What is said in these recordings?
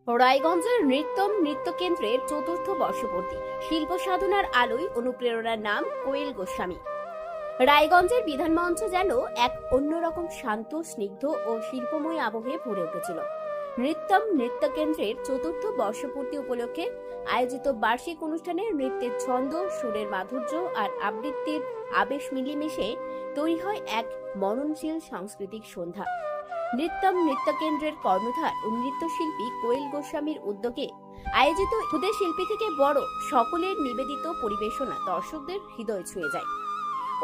রায়গঞ্জের নৃত্যম নৃত্যকেন্দ্রের চতুর্থ বর্ষপূর্তি শিল্প সাধনার আলোয় অনুপ্রেরণার নাম কোয়েল গোস্বামী। রায়গঞ্জের বিধানমঞ্চ যেন এক অন্যরকম শান্ত, স্নিগ্ধ ও শিল্পময় আবহে ভরে উঠেছিল। নৃত্যম নৃত্যকেন্দ্রের চতুর্থ বর্ষপূর্তি উপলক্ষে আয়োজিত বার্ষিক অনুষ্ঠানে নৃত্যের ছন্দ, সুরের মাধুর্য আর আবৃত্তির আবেশ মিলেমিশে তৈরি হয় এক মননশীল সাংস্কৃতিক সন্ধ্যা। নৃত্যম নৃত্যকেন্দ্রের কর্ণধার ও নৃত্যশিল্পী কোয়েল গোস্বামীর উদ্যোগে আয়োজিত ক্ষুদে শিল্পী থেকে বড় সকলের নিবেদিত পরিবেশনা দর্শকদের হৃদয় ছুঁয়ে যায়।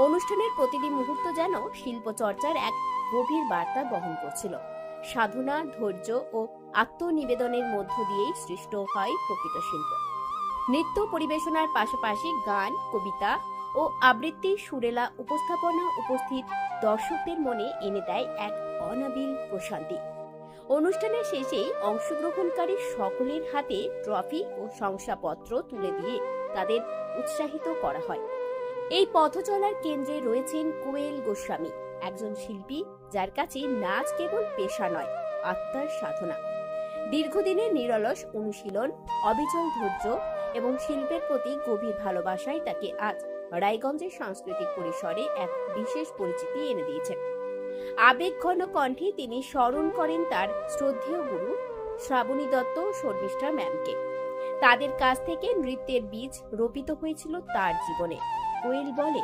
অনুষ্ঠানের প্রতিটি মুহূর্ত যেন শিল্প চর্চার এক গভীর বার্তা বহন করছিল। সাধনা, ধৈর্য ও আত্মনিবেদনের মধ্য দিয়েই সৃষ্ট হয় প্রকৃত শিল্প। নৃত্য পরিবেশনার পাশাপাশি গান, কবিতা ও আবৃত্তি সুরেলা উপস্থাপনা উপস্থিত দর্শকদের মনে এনে দেয় এক অনাবিল প্রশান্তি। অনুষ্ঠানের শেষে অংশগ্রহণকারী সকলের হাতে ট্রফি ও শংসাপত্র তুলে দিয়ে তাদের উৎসাহিত করা হয়। এই পথচলার কেন্দ্রে রয়েছেন কোয়েল গোস্বামী, একজন শিল্পী যার কাছে নাচ কেবল পেশা নয়, আত্মার সাধনা। দীর্ঘদিনের নিরলস অনুশীলন, অবিচল ধৈর্য এবং শিল্পের প্রতি গভীর ভালোবাসায় তাকে আজ রায়গঞ্জের সাংস্কৃতিক পরিসরে এক বিশেষ পরিচিতি এনে দিয়েছেন। আবেগঘন কণ্ঠে তিনি স্মরণ করেন তার শ্রদ্ধেয় গুরু শ্রাবণী দত্ত ও শর্মিষ্ঠা ম্যামকে। তাদের কাছ থেকে নৃত্যের বীজ রোপিত হয়েছিল তার জীবনে। কোয়েল বলে,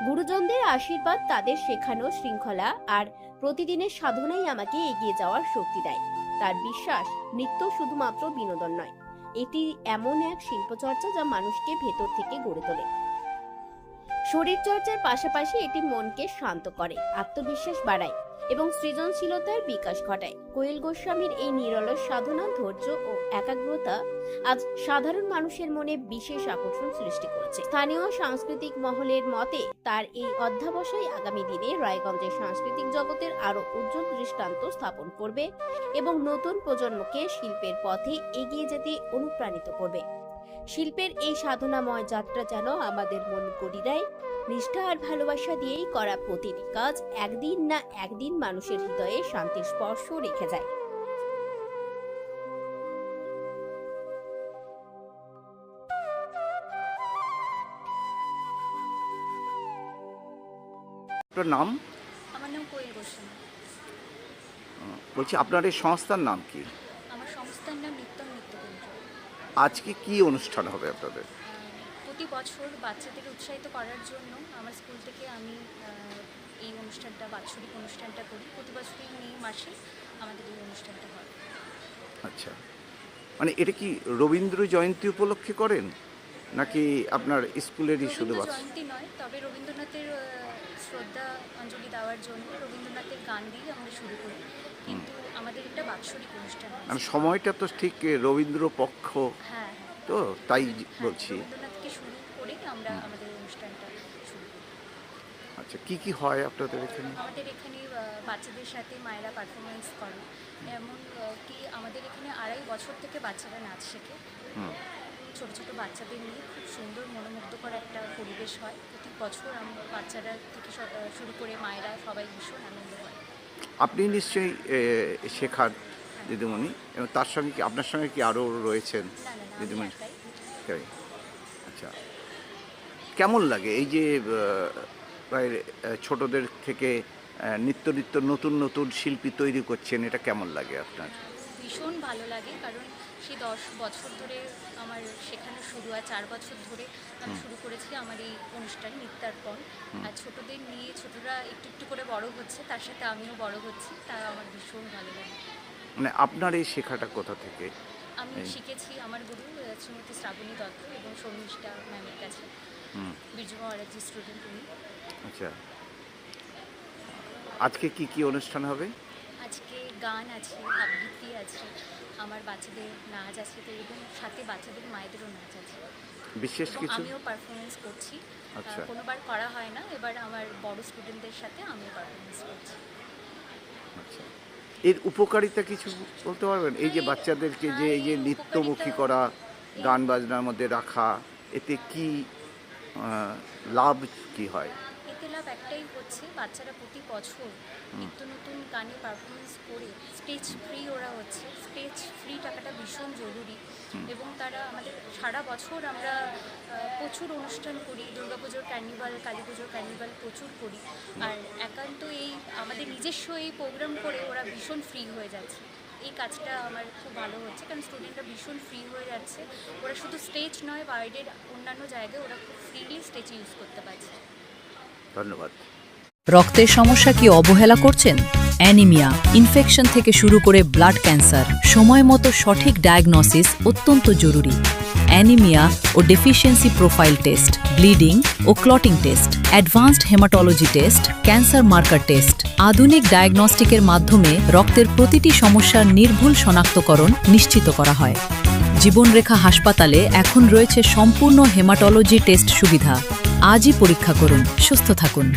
গুরুজনদের আশীর্বাদ, তাদের শেখানো শৃঙ্খলা আর প্রতিদিনের সাধনাই আমাকে এগিয়ে যাওয়ার শক্তি দেয়। তার বিশ্বাস, নৃত্য শুধুমাত্র বিনোদন নয়, এটি এমন এক শিল্পচর্চা যা মানুষকে ভেতর থেকে গড়ে তোলে। শরীর চর্চার পাশাপাশি এটি মনকে শান্ত করে, আত্মবিশ্বাস বাড়ায় এবং সৃজনশীলতার বিকাশ ঘটায়। কোয়েল গোস্বামীর এই নিরলস সাধনা, ধৈর্য ও একাগ্রতা আজ সাধারণ মানুষের মনে বিশেষ আকর্ষণ সৃষ্টি করেছে। স্থানীয় সাংস্কৃতিক মহলের মতে তার এই অধ্যবসায় আগামী দিনে রায়গঞ্জের সাংস্কৃতিক জগতের আরো উজ্জ্বল দৃষ্টান্ত স্থাপন করবে এবং নতুন প্রজন্মকে শিল্পের পথে এগিয়ে যেতে অনুপ্রাণিত করবে। শিল্পের এই সাধনাময় যাত্রা যেন আমাদের মন গড়িয়ে দেয়, নিষ্ঠা আর ভালোবাসা দিয়েই করা প্রতিটি কাজ একদিন না একদিন মানুষের হৃদয়ে শান্তির স্পর্শ রেখে যায়। আপনার নাম? আমার নাম কোয়েল গোস্বামী। বলছি, আপনার এই সংস্থার নাম কি? আমার সংস্থার নাম নৃত্যম নৃত্যকেন্দ্র। আজকে কি অনুষ্ঠান হবে আপনাদের? প্রতি বছর বাচ্চাদের উৎসাহিত করার জন্য আমার স্কুল থেকে আমি এই অনুষ্ঠানটা, বাৎসরিক অনুষ্ঠানটা করি। প্রতি বছরই মে মাসে আমাদের এই অনুষ্ঠানটা হয়। আচ্ছা, মানে এটা কি রবীন্দ্র জয়ন্তী উপলক্ষে করেন নাকি আপনার স্কুলেরই শুধু রবীন্দ্র বাচ্চা? জয়ন্তী নয়, তবে রবীন্দ্রনাথের শ্রদ্ধা অঞ্জলি দেওয়ার জন্য রবীন্দ্রনাথের গান দিয়ে আমরা শুরু করি, কিন্তু আমাদের একটা বাৎসরিক অনুষ্ঠান হয়। মানে সময়টা তো ঠিক রবীন্দ্র পক্ষ, হ্যাঁ, তো তাই বলছি। রবীন্দ্রনাথকে শুরু করেই আমরা আমাদের অনুষ্ঠানটা শুরু করি। আচ্ছা, কি কি হয় আপনাদের এখানে? আমাদের এখানে বাচ্চাদের সাথে মায়েরা পারফরমেন্স করে, এমন কি আমাদের এখানে 2.5 বছর থেকে বাচ্চারা নাচ শেখে। ছোট ছোট বাচ্চাদের নিয়ে খুব সুন্দর মনোমুগ্ধকর একটা পরিবেশ হয়। প্রতি বছর আমরা বাচ্চারা থেকে শুরু করে মায়েরা সবাই ভীষণ আনন্দ হয়। আপনি নিশ্চয়ই শেখার দিদিমণি, এবং তার সঙ্গে কি আপনার সঙ্গে কি আরও রয়েছেন না না না, আমি দিদিমণি? একাই। তাই? আচ্ছা, কেমন লাগে এই যে প্রায় ছোটদের থেকে নিত্য নিত্য নতুন নতুন শিল্পী তৈরি করছেন, এটা কেমন লাগে আপনার? ভীষণ ভালো লাগে, কারণ সেই 10 বছর ধরে আমার শেখানো শুরু হয়। 4 বছর ধরে আমি শুরু করেছি আমার এই অনুষ্ঠান নৃত্যার্পণ। আর ছোটদের নিয়ে, ছোটরা একটু একটু করে বড় হচ্ছে, তার সাথে আমিও বড় হচ্ছি, তা আমার ভীষণ ভালো লাগে। মানে আপনার এই শেখাটা কোথা থেকে? আমি শিখেছি আমার গুরু শ্রীমতী শ্রাবণী দত্ত এবং শর্মিষ্ঠা ম্যামের কাছে। বিরজু মহারাজজি স্টুডেন্ট উনি। আচ্ছা, আজকে কি কি অনুষ্ঠান হবে? আজকে গান আছে, আবৃত্তি আছে, আমার বাচ্চাদের নাচ আছে, তো এবং সাথে বাচ্চাদের মায়েদেরও নাচ আছে। বিশেষ এবং কিছু? আমিও পারফরমেন্স করছি। আচ্ছা। কোনোবার করা হয় না, এবার আমার বড় স্টুডেন্টদের সাথে আমিও পারফরমেন্স করছি। আচ্ছা, এর উপকারিতা কিছু বলতে পারবেন? এই যে বাচ্চাদেরকে যে এই যে নিত্যমুখী করা, গান বাজনার মধ্যে রাখা, এতে কি লাভ কি হয়? এতে লাভ একটা এটাই হচ্ছে, বাচ্চারা প্রতি বছর নিত্য নতুন গানে পারফরমেন্স করে স্টেজ ফ্রি ওরা হচ্ছে। স্টেজ ফ্রি টাকাটা ভীষণ জরুরি, এবং তারা আমাদের সারা বছর আমরা প্রচুর অনুষ্ঠান করি, দুর্গাপুজোর ক্যার্নিভাল, কালী পুজোর ক্যার্নিভাল প্রচুর করি। আর একান্ত এই আমাদের নিজস্ব এই প্রোগ্রাম করে ওরা ভীষণ ফ্রি হয়ে যাচ্ছে। এই কাজটা আমার খুব ভালো হচ্ছে, কারণ স্টুডেন্টরা ভীষণ ফ্রি হয়ে যাচ্ছে। ওরা শুধু স্টেজ নয়, বাইরের অন্যান্য জায়গায় ওরা খুব ফ্রিলি স্টেজ ইউজ করতে পারছে। ধন্যবাদ। রক্তের সমস্যা কি অবহেলা করছেন? অ্যানিমিয়া, ইনফেকশন থেকে শুরু করে ব্লাড ক্যান্সার, সময় মতো সঠিক ডায়াগনোসিস অত্যন্ত জরুরি। অ্যানিমিয়া ও ডেফিসিয়েন্সি প্রোফাইল টেস্ট, ব্লিডিং ও clotting test, advanced haematology test, cancer marker test, আধুনিক ডায়াগনস্টিকের মাধ্যমে রক্তের প্রতিটি সমস্যার নির্ভুল শনাক্তকরণ নিশ্চিত করা হয়। জীবনরেখা হাসপাতালে এখন রয়েছে সম্পূর্ণ হেমাটোলজি টেস্ট সুবিধা। আজই পরীক্ষা করুন, সুস্থ থাকুন।